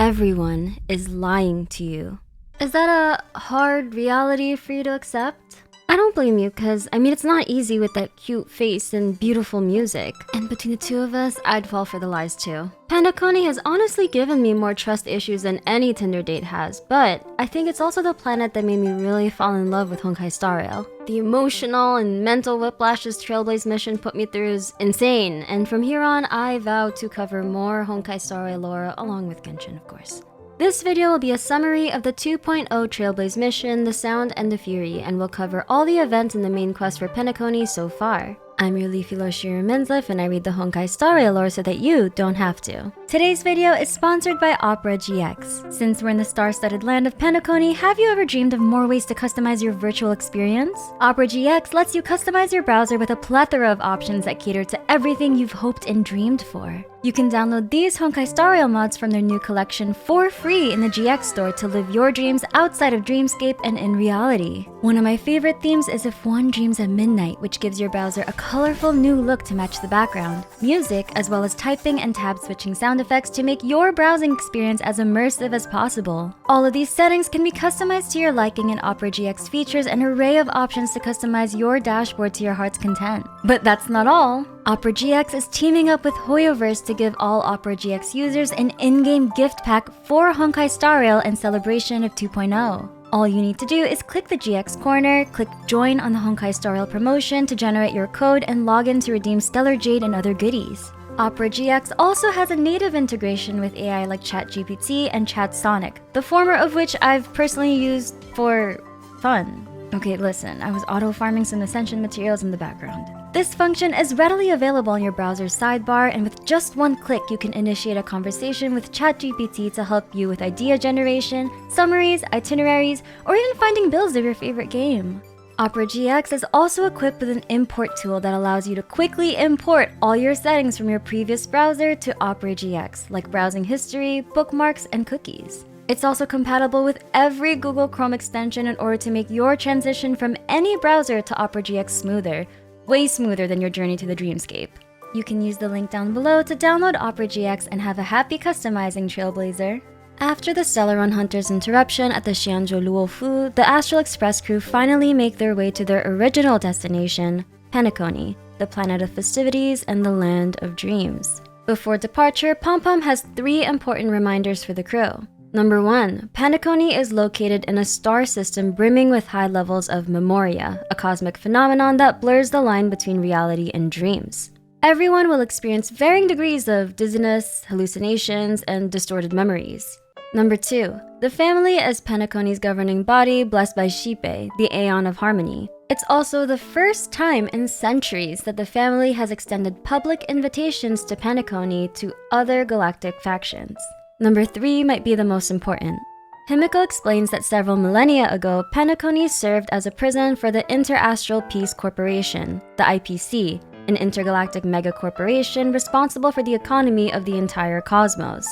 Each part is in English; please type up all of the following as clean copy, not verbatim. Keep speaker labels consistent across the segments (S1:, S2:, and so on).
S1: everyone is lying to you. Is that a hard reality for you to accept? I don't blame you, cause it's not easy with that cute face and beautiful music. And between the two of us, I'd fall for the lies too. Penacony has honestly given me more trust issues than any Tinder date has, but I think it's also the planet that made me really fall in love with Honkai Star Rail. The emotional and mental whiplashes Trailblaze mission put me through is insane, and from here on, I vow to cover more Honkai Star Rail lore along with Genshin, of course. This video will be a summary of the 2.0 Trailblaze mission, the Sound and the Fury, and will cover all the events in the main quest for Penacony so far. I'm your leafy Minsleif, and I read the Honkai Star Rail lore so that you don't have to. Today's video is sponsored by Opera GX. Since we're in the star-studded land of Penacony, have you ever dreamed of more ways to customize your virtual experience? Opera GX lets you customize your browser with a plethora of options that cater to everything you've hoped and dreamed for. You can download these Honkai Star Rail mods from their new collection for free in the GX store to live your dreams outside of Dreamscape and in reality. One of my favorite themes is If One Dreams at Midnight, which gives your browser a colorful new look to match the background, music, as well as typing and tab switching sound effects to make your browsing experience as immersive as possible. All of these settings can be customized to your liking, and Opera GX features an array of options to customize your dashboard to your heart's content. But that's not all. Opera GX is teaming up with Hoyoverse to give all Opera GX users an in-game gift pack for Honkai Star Rail in celebration of 2.0. All you need to do is click the GX corner, click join on the Honkai Star Rail promotion to generate your code, and log in to redeem Stellar Jade and other goodies. Opera GX also has a native integration with AI like ChatGPT and ChatSonic, the former of which I've personally used for fun. Okay, listen, I was auto-farming some Ascension materials in the background. This function is readily available on your browser's sidebar, and with just one click, you can initiate a conversation with ChatGPT to help you with idea generation, summaries, itineraries, or even finding builds of your favorite game. Opera GX is also equipped with an import tool that allows you to quickly import all your settings from your previous browser to Opera GX, like browsing history, bookmarks, and cookies. It's also compatible with every Google Chrome extension in order to make your transition from any browser to Opera GX smoother, way smoother than your journey to the Dreamscape. You can use the link down below to download Opera GX and have a happy customizing, Trailblazer. After the Stellaron Hunter's interruption at the Xianzhou Luofu, the Astral Express crew finally make their way to their original destination, Penacony, the planet of festivities and the land of dreams. Before departure, Pom Pom has 3 important reminders for the crew. Number 1, Penacony is located in a star system brimming with high levels of memoria, a cosmic phenomenon that blurs the line between reality and dreams. Everyone will experience varying degrees of dizziness, hallucinations, and distorted memories. Number 2, the family is Penacony's governing body, blessed by Xipe, the Aeon of Harmony. It's also the first time in centuries that the family has extended public invitations to Penacony to other galactic factions. Number 3 might be the most important. Himiko explains that several millennia ago, Penacony served as a prison for the Interastral Peace Corporation, the IPC, an intergalactic megacorporation responsible for the economy of the entire cosmos.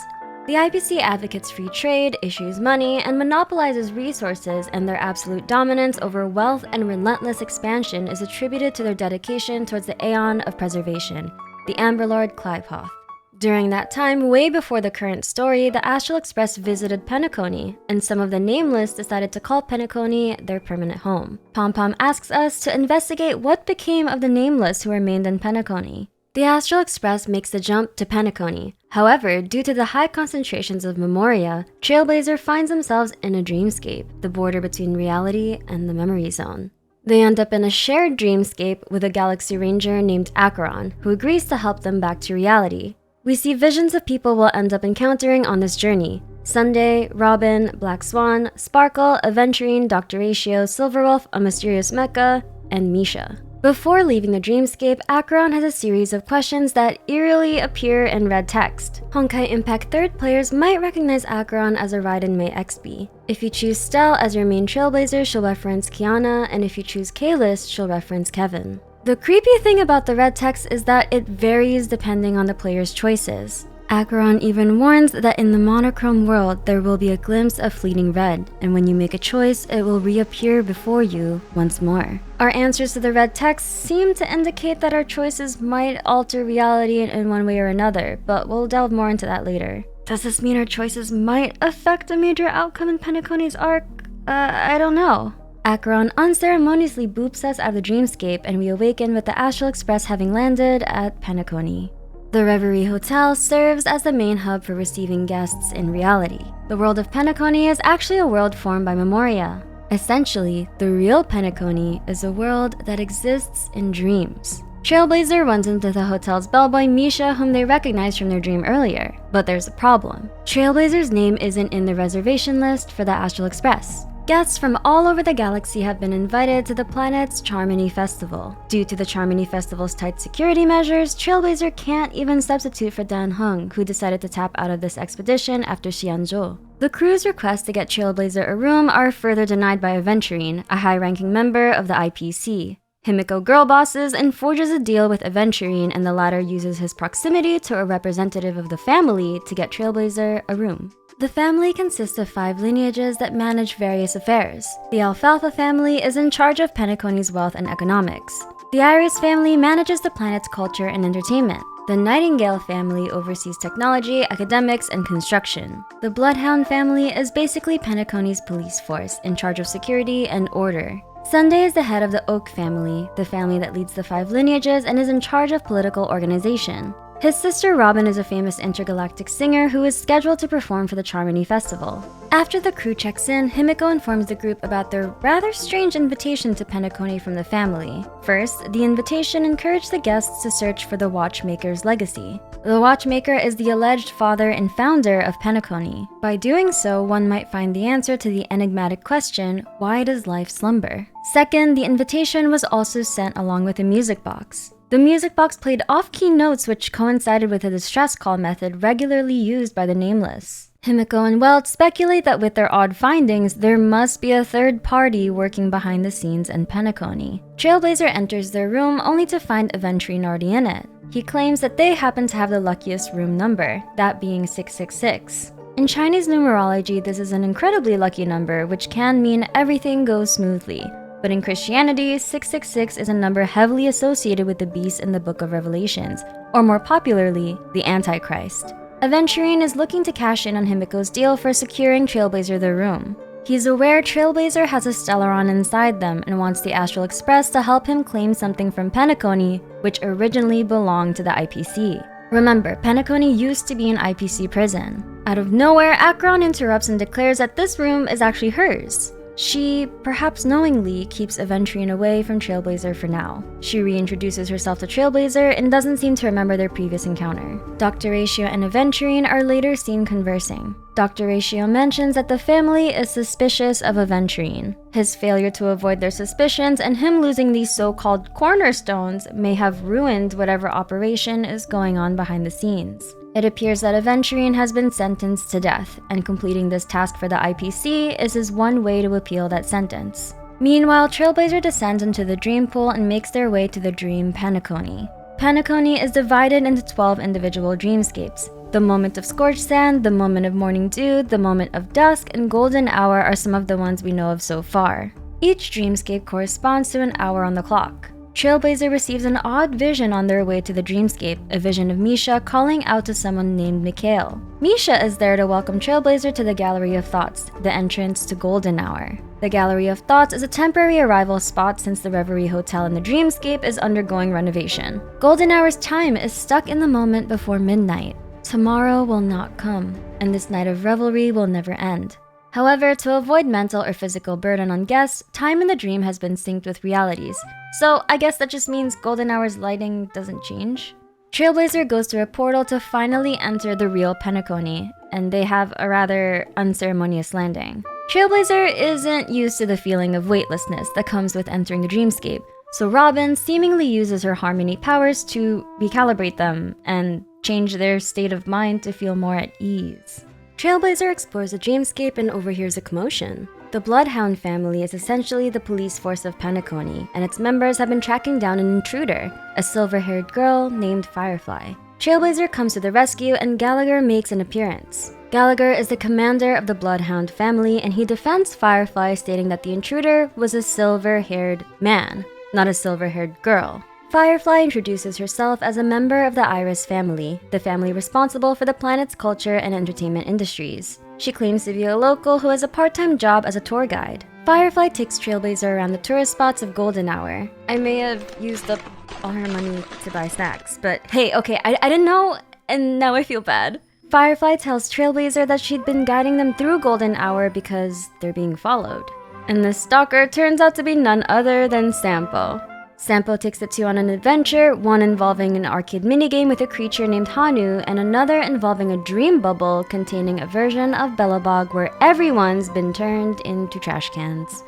S1: The IPC advocates free trade, issues money, and monopolizes resources, and their absolute dominance over wealth and relentless expansion is attributed to their dedication towards the Aeon of Preservation, the Amber Lord Clivehoth. During that time, way before the current story, the Astral Express visited Penacony, and some of the Nameless decided to call Penacony their permanent home. Pom Pom asks us to investigate what became of the Nameless who remained in Penacony. The Astral Express makes the jump to Penacony. However, due to the high concentrations of memoria, Trailblazer finds themselves in a dreamscape, the border between reality and the memory zone. They end up in a shared dreamscape with a galaxy ranger named Acheron, who agrees to help them back to reality. We see visions of people we'll end up encountering on this journey: Sunday, Robin, Black Swan, Sparkle, Aventurine, Dr. Ratio, Silverwolf, A Mysterious Mecha, and Misha. Before leaving the dreamscape, Acheron has a series of questions that eerily appear in red text. Honkai Impact 3rd players might recognize Acheron as a Raiden Mei XP. If you choose Stell as your main Trailblazer, she'll reference Kiana, and if you choose Kalis, she'll reference Kevin. The creepy thing about the red text is that it varies depending on the player's choices. Acheron even warns that in the monochrome world, there will be a glimpse of fleeting red, and when you make a choice, it will reappear before you once more. Our answers to the red text seem to indicate that our choices might alter reality in one way or another, but we'll delve more into that later. Does this mean our choices might affect a major outcome in Penacony's arc? I don't know. Acheron unceremoniously boops us out of the dreamscape, and we awaken with the Astral Express having landed at Penacony. The Reverie Hotel serves as the main hub for receiving guests in reality. The world of Penacony is actually a world formed by Memoria. Essentially, the real Penacony is a world that exists in dreams. Trailblazer runs into the hotel's bellboy Misha, whom they recognized from their dream earlier. But there's a problem. Trailblazer's name isn't in the reservation list for the Astral Express. Guests from all over the galaxy have been invited to the planet's Charmony Festival. Due to the Charmony Festival's tight security measures, Trailblazer can't even substitute for Dan Heng, who decided to tap out of this expedition after Xianzhou. The crew's requests to get Trailblazer a room are further denied by Aventurine, a high-ranking member of the IPC. Himiko girl bosses and forges a deal with Aventurine, and the latter uses his proximity to a representative of the family to get Trailblazer a room. The family consists of 5 lineages that manage various affairs. The Alfalfa family is in charge of Penacony's wealth and economics. The Iris family manages the planet's culture and entertainment. The Nightingale family oversees technology, academics, and construction. The Bloodhound family is basically Penacony's police force, in charge of security and order. Sunday is the head of the Oak family, the family that leads the 5 lineages and is in charge of political organization. His sister Robin is a famous intergalactic singer who is scheduled to perform for the Charmony Festival. After the crew checks in, Himiko informs the group about their rather strange invitation to Penacony from the family. First, the invitation encouraged the guests to search for the Watchmaker's legacy. The Watchmaker is the alleged father and founder of Penacony. By doing so, one might find the answer to the enigmatic question, why does life slumber? Second, the invitation was also sent along with a music box. The music box played off-key notes which coincided with the distress call method regularly used by the Nameless. Himiko and Welt speculate that with their odd findings, there must be a third party working behind the scenes in Penacony. Trailblazer enters their room only to find Aventurine already in it. He claims that they happen to have the luckiest room number, that being 666. In Chinese numerology, this is an incredibly lucky number, which can mean everything goes smoothly. But in Christianity, 666 is a number heavily associated with the beast in the Book of Revelations, or more popularly, the Antichrist. Aventurine is looking to cash in on Himiko's deal for securing Trailblazer the room. He's aware Trailblazer has a Stellaron inside them and wants the Astral Express to help him claim something from Penacony, which originally belonged to the IPC. Remember, Penacony used to be an IPC prison. Out of nowhere, Acheron interrupts and declares that this room is actually hers. She, perhaps knowingly, keeps Aventurine away from Trailblazer for now. She reintroduces herself to Trailblazer and doesn't seem to remember their previous encounter. Dr. Ratio and Aventurine are later seen conversing. Dr. Ratio mentions that the family is suspicious of Aventurine. His failure to avoid their suspicions and him losing these so-called cornerstones may have ruined whatever operation is going on behind the scenes. It appears that Aventurine has been sentenced to death, and completing this task for the IPC is his one way to appeal that sentence. Meanwhile, Trailblazer descends into the dream pool and makes their way to the dream Penacony. Penacony is divided into 12 individual dreamscapes. The moment of scorched sand, the moment of morning dew, the moment of dusk, and golden hour are some of the ones we know of so far. Each dreamscape corresponds to an hour on the clock. Trailblazer receives an odd vision on their way to the dreamscape, a vision of Misha calling out to someone named Mikhail. Misha is there to welcome Trailblazer to the Gallery of Thoughts, the entrance to Golden Hour. The Gallery of Thoughts is a temporary arrival spot since the Reverie Hotel in the dreamscape is undergoing renovation. Golden Hour's time is stuck in the moment before midnight. Tomorrow will not come, and this night of revelry will never end. However, to avoid mental or physical burden on guests, time in the dream has been synced with realities. So I guess that just means Golden Hour's lighting doesn't change? Trailblazer goes through a portal to finally enter the real Penacony, and they have a rather unceremonious landing. Trailblazer isn't used to the feeling of weightlessness that comes with entering the dreamscape, so Robin seemingly uses her harmony powers to recalibrate them and change their state of mind to feel more at ease. Trailblazer explores the dreamscape and overhears a commotion. The Bloodhound family is essentially the police force of Penacony, and its members have been tracking down an intruder, a silver-haired girl named Firefly. Trailblazer comes to the rescue and Gallagher makes an appearance. Gallagher is the commander of the Bloodhound family, and he defends Firefly, stating that the intruder was a silver-haired man, not a silver-haired girl. Firefly introduces herself as a member of the Iris family, the family responsible for the planet's culture and entertainment industries. She claims to be a local who has a part-time job as a tour guide. Firefly takes Trailblazer around the tourist spots of Golden Hour. I may have used up all her money to buy snacks, but hey, okay, I didn't know, and now I feel bad. Firefly tells Trailblazer that she'd been guiding them through Golden Hour because they're being followed. And the stalker turns out to be none other than Sampo. Sampo takes the two on an adventure, one involving an arcade minigame with a creature named Hanu, and another involving a dream bubble containing a version of Belobog where everyone's been turned into trash cans.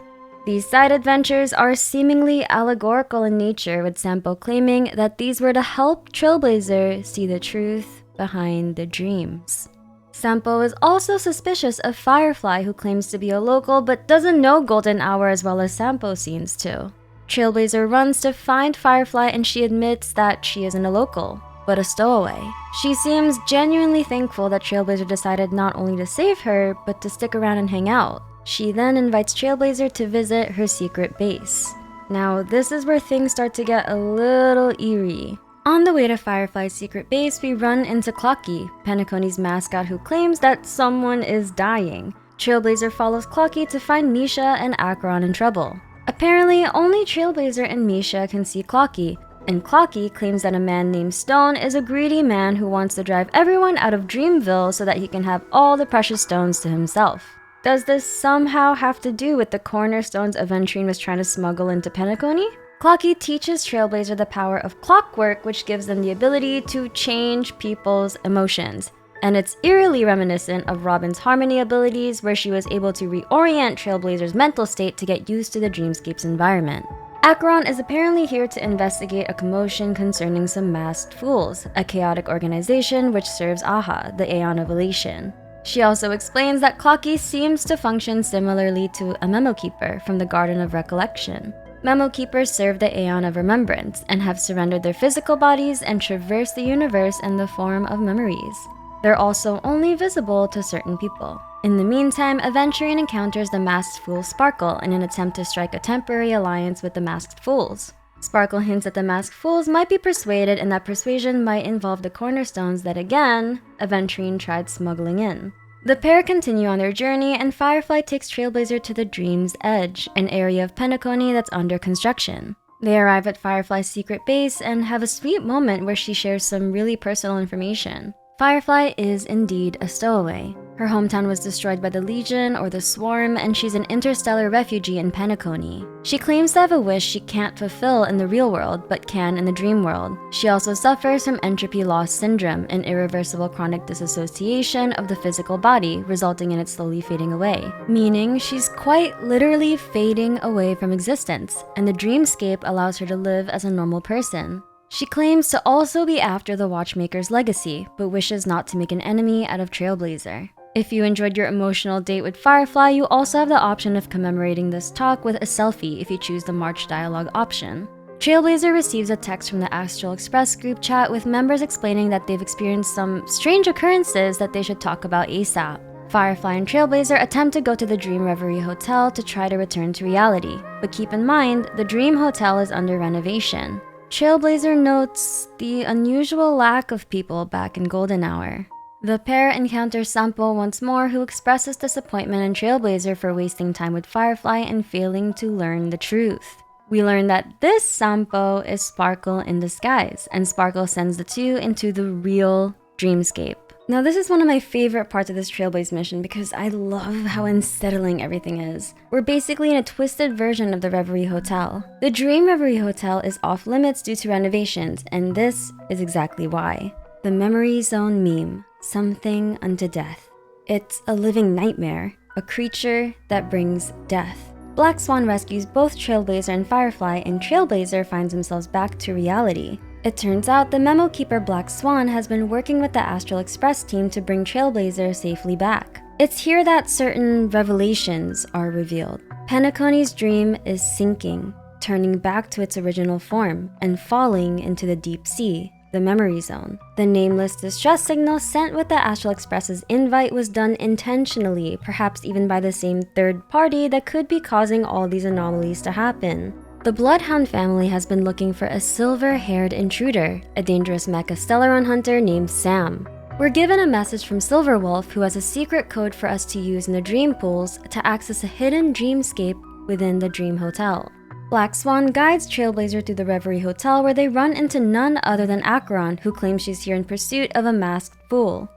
S1: These side adventures are seemingly allegorical in nature, with Sampo claiming that these were to help Trailblazer see the truth behind the dreams. Sampo is also suspicious of Firefly, who claims to be a local but doesn't know Golden Hour as well as Sampo seems to. Trailblazer runs to find Firefly and she admits that she isn't a local, but a stowaway. She seems genuinely thankful that Trailblazer decided not only to save her, but to stick around and hang out. She then invites Trailblazer to visit her secret base. Now, this is where things start to get a little eerie. On the way to Firefly's secret base, we run into Clocky, Penacony's mascot, who claims that someone is dying. Trailblazer follows Clocky to find Misha and Acheron in trouble. Apparently, only Trailblazer and Misha can see Clocky, and Clocky claims that a man named Stone is a greedy man who wants to drive everyone out of Dreamville so that he can have all the precious stones to himself. Does this somehow have to do with the cornerstones Aventurine was trying to smuggle into Penacony? Clocky teaches Trailblazer the power of clockwork, which gives them the ability to change people's emotions. And it's eerily reminiscent of Robin's harmony abilities, where she was able to reorient Trailblazer's mental state to get used to the Dreamscape's environment. Acheron is apparently here to investigate a commotion concerning some masked fools, a chaotic organization which serves Aha, the Aeon of Elation. She also explains that Clocky seems to function similarly to a Memo Keeper from the Garden of Recollection. Memo Keepers serve the Aeon of Remembrance and have surrendered their physical bodies and traverse the universe in the form of memories. They're also only visible to certain people. In the meantime, Aventurine encounters the masked fool Sparkle in an attempt to strike a temporary alliance with the masked fools. Sparkle hints that the masked fools might be persuaded and that persuasion might involve the cornerstones that, again, Aventurine tried smuggling in. The pair continue on their journey, and Firefly takes Trailblazer to the Dream's Edge, an area of Penacony that's under construction. They arrive at Firefly's secret base and have a sweet moment where she shares some really personal information. Firefly is indeed a stowaway. Her hometown was destroyed by the Legion or the Swarm, and she's an interstellar refugee in Penacony. She claims to have a wish she can't fulfill in the real world, but can in the dream world. She also suffers from entropy loss syndrome, an irreversible chronic disassociation of the physical body, resulting in it slowly fading away. Meaning, she's quite literally fading away from existence, and the dreamscape allows her to live as a normal person. She claims to also be after the Watchmaker's legacy, but wishes not to make an enemy out of Trailblazer. If you enjoyed your emotional date with Firefly, you also have the option of commemorating this talk with a selfie if you choose the March Dialogue option. Trailblazer receives a text from the Astral Express group chat with members explaining that they've experienced some strange occurrences that they should talk about ASAP. Firefly and Trailblazer attempt to go to the Dream Reverie Hotel to try to return to reality, but keep in mind, the Dream Hotel is under renovation. Trailblazer notes the unusual lack of people back in Golden Hour. The pair encounters Sampo once more, who expresses disappointment in Trailblazer for wasting time with Firefly and failing to learn the truth. We learn that this Sampo is Sparkle in disguise, and Sparkle sends the two into the real Dreamscape. Now, this is one of my favorite parts of this Trailblaze mission because I love how unsettling everything is. We're basically in a twisted version of the Reverie Hotel. The Dream Reverie Hotel is off limits due to renovations, and this is exactly why. The Memory Zone meme, something unto death. It's a living nightmare, a creature that brings death. Black Swan rescues both Trailblazer and Firefly, and Trailblazer finds themselves back to reality. It turns out the Memo Keeper Black Swan has been working with the Astral Express team to bring Trailblazer safely back. It's here that certain revelations are revealed. Penacony's dream is sinking, turning back to its original form, and falling into the deep sea, the Memory Zone. The nameless distress signal sent with the Astral Express's invite was done intentionally, perhaps even by the same third party that could be causing all these anomalies to happen. The Bloodhound family has been looking for a silver-haired intruder, a dangerous mecha Stellaron hunter named Sam. We're given a message from Silverwolf, who has a secret code for us to use in the Dream Pools to access a hidden dreamscape within the Dream Hotel. Black Swan guides Trailblazer through the Reverie Hotel, where they run into none other than Acheron, who claims she's here in pursuit of a masked fool.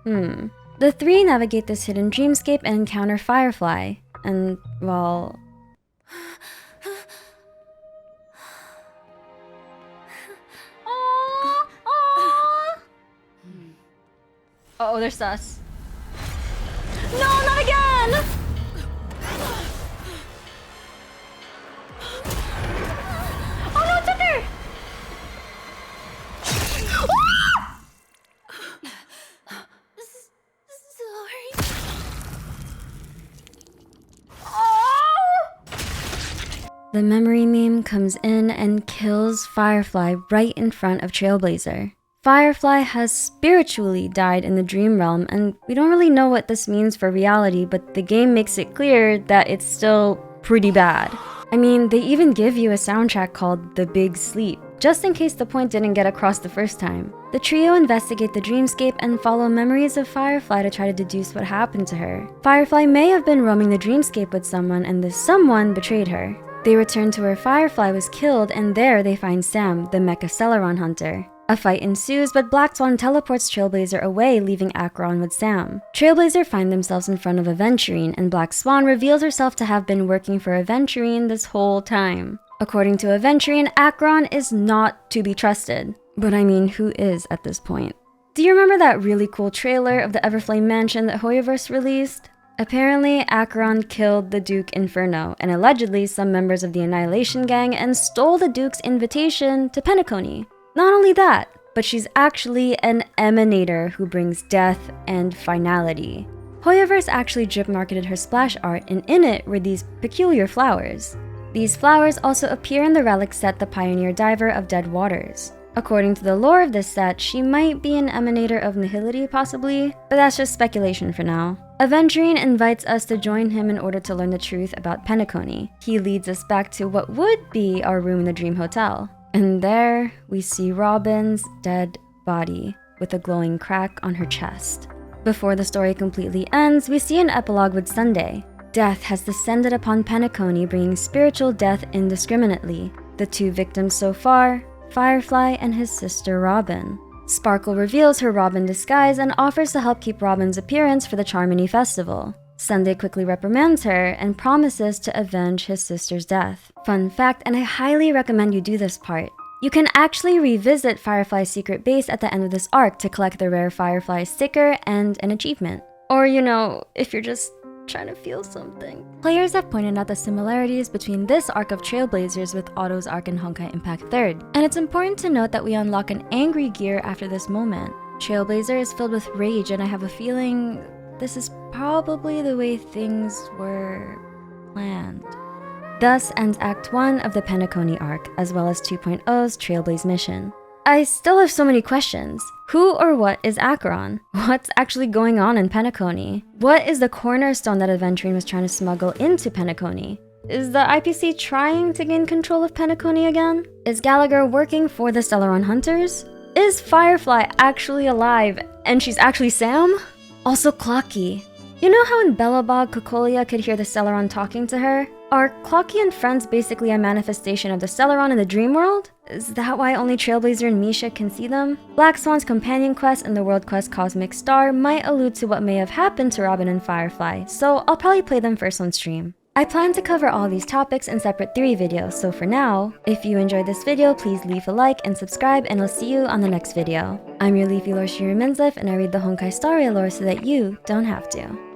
S1: The three navigate this hidden dreamscape and encounter Firefly, and, well... Uh-oh, they're sus. No, not again! Oh no, it took her! Sorry. The memory meme comes in and kills Firefly right in front of Trailblazer. Firefly has spiritually died in the dream realm, and we don't really know what this means for reality, but the game makes it clear that it's still pretty bad. I mean, they even give you a soundtrack called The Big Sleep, just in case the point didn't get across the first time. The trio investigate the dreamscape and follow memories of Firefly to try to deduce what happened to her. Firefly may have been roaming the dreamscape with someone, and this someone betrayed her. They return to where Firefly was killed, and there they find Sam, the mecha Stellaron hunter. A fight ensues, but Black Swan teleports Trailblazer away, leaving Acheron with Sam. Trailblazer find themselves in front of Aventurine, and Black Swan reveals herself to have been working for Aventurine this whole time. According to Aventurine, Acheron is not to be trusted. But I mean, who is at this point? Do you remember that really cool trailer of the Everflame mansion that Hoyoverse released? Apparently, Acheron killed the Duke Inferno, and allegedly some members of the Annihilation Gang, and stole the Duke's invitation to Penacony. Not only that, but she's actually an emanator who brings death and finality. Hoyoverse actually drip marketed her splash art, and in it were these peculiar flowers. These flowers also appear in the relic set The Pioneer Diver of Dead Waters. According to the lore of this set, she might be an emanator of nihility possibly, but that's just speculation for now. Aventurine invites us to join him in order to learn the truth about Penacony. He leads us back to what would be our room in the Dream Hotel. And there, we see Robin's dead body with a glowing crack on her chest. Before the story completely ends, we see an epilogue with Sunday. Death has descended upon Penacony, bringing spiritual death indiscriminately. The two victims so far, Firefly and his sister Robin. Sparkle reveals her Robin disguise and offers to help keep Robin's appearance for the Charmony Festival. Sunday quickly reprimands her and promises to avenge his sister's death. Fun fact, and I highly recommend you do this part. You can actually revisit Firefly's secret base at the end of this arc to collect the rare Firefly sticker and an achievement. Or, you know, if you're just trying to feel something. Players have pointed out the similarities between this arc of Trailblazers with Otto's arc in Honkai Impact 3rd. And it's important to note that we unlock an angry gear after this moment. Trailblazer is filled with rage, and I have a feeling this is probably the way things were planned. Thus ends Act 1 of the Penacony arc, as well as 2.0's Trailblaze mission. I still have so many questions. Who or what is Acheron? What's actually going on in Penacony? What is the cornerstone that Aventurine was trying to smuggle into Penacony? Is the IPC trying to gain control of Penacony again? Is Gallagher working for the Stellaron Hunters? Is Firefly actually alive and she's actually Sam? Also Clocky. You know how in Belobog, Cocolia could hear the Stellaron talking to her? Are Clocky and friends basically a manifestation of the Stellaron in the dream world? Is that why only Trailblazer and Misha can see them? Black Swan's companion quest and the world quest Cosmic Star might allude to what may have happened to Robin and Firefly, so I'll probably play them first on stream. I plan to cover all these topics in separate theory videos, so for now, if you enjoyed this video, please leave a like and subscribe, and I'll see you on the next video. I'm your leify lore Minsleif, and I read the Honkai story lore so that you don't have to.